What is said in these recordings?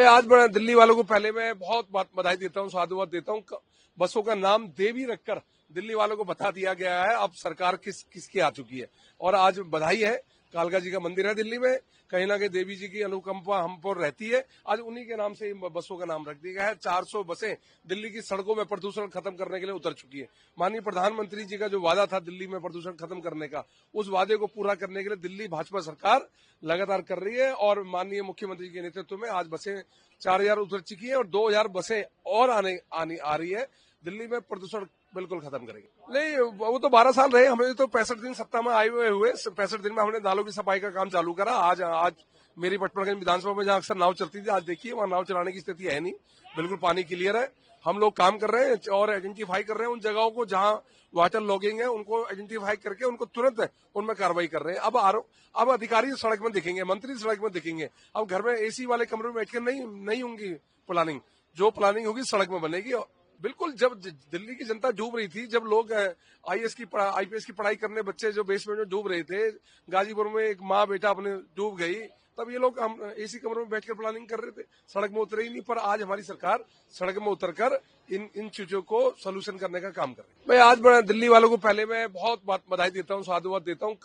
मैं आज दिल्ली वालों को पहले मैं बहुत बधाई देता हूँ, साधुवाद देता हूँ। बसों का नाम देवी रखकर दिल्ली वालों को बता दिया गया है अब सरकार किसकी आ चुकी है। और आज बधाई है, कालका जी का मंदिर है दिल्ली में, कहीं ना कहीं देवी जी की अनुकंपा हम पर रहती है। आज उन्हीं के नाम से बसों का नाम रख दिया गया है। 400 बसें दिल्ली की सड़कों में प्रदूषण खत्म करने के लिए उतर चुकी है। माननीय प्रधानमंत्री जी का जो वादा था दिल्ली में प्रदूषण खत्म करने का, उस वादे को पूरा करने के लिए दिल्ली भाजपा सरकार लगातार कर रही है। और माननीय मुख्यमंत्री के नेतृत्व में आज बसें 4000 उतर चुकी है और 2000 बसें और आ रही है। दिल्ली में प्रदूषण बिल्कुल खत्म करेंगे। नहीं, वो तो 12 साल रहे, हमें तो 65 दिन सत्ता में आए हुए 65 दिन में हमने नालों की सफाई का काम चालू करा। आज मेरी पटपड़गंज विधानसभा में जहां अक्सर नाव चलती थी, आज देखिए वहां नाव चलाने की स्थिति है नहीं, बिल्कुल पानी क्लियर है। हम लोग काम कर रहे हैं और आइडेंटिफाई कर रहे हैं उन जगहों को जहां वाटर लॉगिंग है, उनको आइडेंटिफाई करके उनको तुरंत उनमें कार्रवाई कर रहे हैं। अब अधिकारी सड़क में दिखेंगे, मंत्री सड़क में दिखेंगे। अब घर में एसी वाले कमरे में बैठकर नहीं होंगी प्लानिंग, जो प्लानिंग होगी सड़क में बनेगी। बिल्कुल, जब दिल्ली की जनता डूब रही थी, जब लोग आईपीएस की पढ़ाई करने बच्चे जो बेसमेंट में डूब रहे थे, गाजीपुर में एक माँ बेटा अपने डूब गई, तब ये लोग हम एसी कमरों में बैठकर प्लानिंग कर रहे थे, सड़क में उतरे ही नहीं। पर आज हमारी सरकार सड़क में उतरकर इन चीजों को सोल्यूशन करने का काम कर रही है। मैं आज दिल्ली वालों को पहले मैं बहुत बधाई देता हूँ, साधुवाद देता हूँ।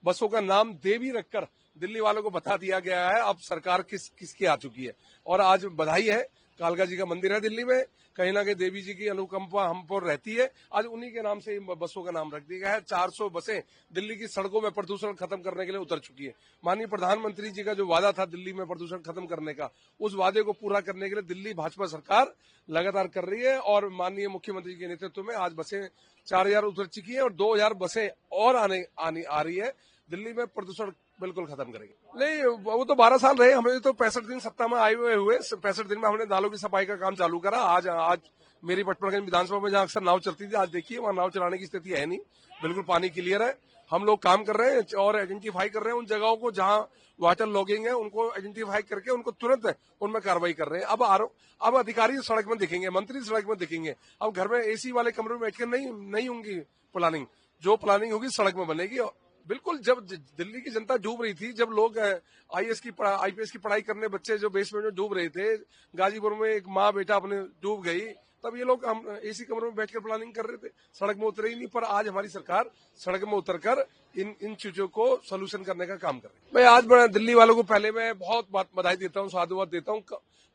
बसों का नाम देवी रखकर दिल्ली वालों को बता दिया गया है अब सरकार किसकी आ चुकी है। और आज बधाई है, कालका जी का मंदिर है दिल्ली में, कहीं ना कहीं देवी जी की अनुकंपा हम पर रहती है। आज उन्हीं के नाम से बसों का नाम रख दिया गया है। 400 बसें दिल्ली की सड़कों में प्रदूषण खत्म करने के लिए उतर चुकी है। माननीय प्रधानमंत्री जी का जो वादा था दिल्ली में प्रदूषण खत्म करने का, उस वादे को पूरा करने के लिए दिल्ली भाजपा सरकार लगातार कर रही है। और माननीय मुख्यमंत्री के नेतृत्व में आज बसें 4000 उतर चुकी है और 2000 बसें और आ रही है। दिल्ली में प्रदूषण बिल्कुल खत्म करेंगे। नहीं, वो तो 12 साल रहे, हमें तो 65 दिन सत्ता में आए हुए 65 दिन में हमने नालों की सफाई का काम चालू करा। आज मेरी पटपड़गंज विधानसभा में जहां अक्सर नाव चलती थी, आज देखिए वहां नाव चलाने की स्थिति है नहीं, बिल्कुल पानी क्लियर है। हम लोग काम कर रहे हैं और आइडेंटिफाई कर रहे हैं उन जगहों को जहां वाटर लॉगिंग है, उनको आइडेंटिफाई करके उनको तुरंत उनमें कार्रवाई कर रहे हैं। अब अधिकारी सड़क में दिखेंगे, मंत्री सड़क में दिखेंगे। अब घर में एसी वाले कमरे में बैठकर नहीं होंगी प्लानिंग, जो प्लानिंग होगी सड़क में बनेगी। बिल्कुल, जब दिल्ली की जनता डूब रही थी, जब लोग आईपीएस की पढ़ाई करने बच्चे जो बेसमेंट में डूब रहे थे, गाजीपुर में एक माँ बेटा अपने डूब गई, तब ये लोग हम एसी कमरों में बैठकर प्लानिंग कर रहे थे, सड़क में उतरे ही नहीं। पर आज हमारी सरकार सड़क में उतरकर इन चीजों को सोल्यूशन करने का काम कर रही है। मैं आज दिल्ली वालों को पहले मैं बहुत बधाई देता हूँ, साधुवाद देता हूँ।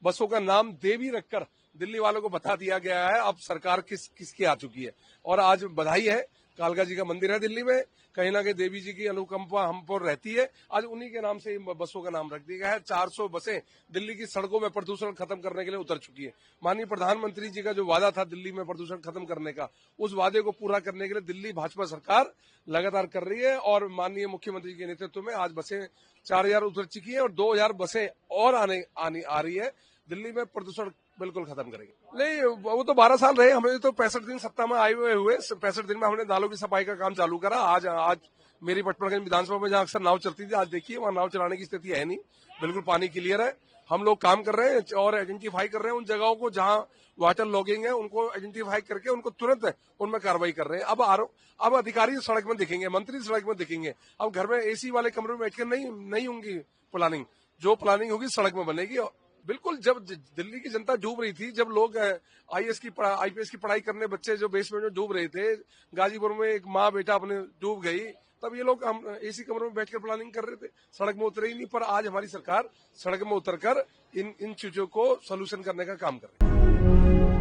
बसों का नाम देवी रखकर दिल्ली वालों को बता दिया गया है अब सरकार किसकी आ चुकी है। और आज बधाई है, कालका जी का मंदिर है दिल्ली में, कहीं ना कहीं देवी जी की अनुकंपा हम पर रहती है। आज उन्हीं के नाम से बसों का नाम रख दिया गया है। 400 बसें दिल्ली की सड़कों में प्रदूषण खत्म करने के लिए उतर चुकी है। माननीय प्रधानमंत्री जी का जो वादा था दिल्ली में प्रदूषण खत्म करने का, उस वादे को पूरा करने के लिए दिल्ली भाजपा सरकार लगातार कर रही है। और माननीय मुख्यमंत्री के नेतृत्व में आज बसें 4000 उतर चुकी है और 2000 बसें और आ रही है। दिल्ली में प्रदूषण बिल्कुल खत्म करेंगे। नहीं, वो तो 12 साल रहे, हमें तो 65 दिन सत्ता में आए हुए 65 दिन में हमने नालों की सफाई का काम चालू करा। आज मेरी पटपड़गंज विधानसभा में जहां अक्सर नाव चलती थी, आज देखिए वहां नाव चलाने की स्थिति है नहीं, बिल्कुल पानी क्लियर है। हम लोग काम कर रहे हैं और आइडेंटिफाई कर रहे हैं उन जगहों को जहां वाटर लॉगिंग है, उनको आइडेंटिफाई करके उनको तुरंत उनमें कार्रवाई कर रहे हैं। अब अधिकारी सड़क में दिखेंगे, मंत्री सड़क में दिखेंगे। अब घर में एसी वाले कमरे में बैठकर नहीं होंगी प्लानिंग, जो प्लानिंग होगी सड़क में बनेगी। बिल्कुल, जब दिल्ली की जनता डूब रही थी, जब लोग आईपीएस की पढ़ाई करने बच्चे जो बेसमेंट में डूब रहे थे, गाजीपुर में एक माँ बेटा अपने डूब गई, तब ये लोग हम एसी कमरों में बैठकर प्लानिंग कर रहे थे, सड़क में उतरे ही नहीं। पर आज हमारी सरकार सड़क में उतरकर इन चीजों को सोल्यूशन करने का काम कर रही है।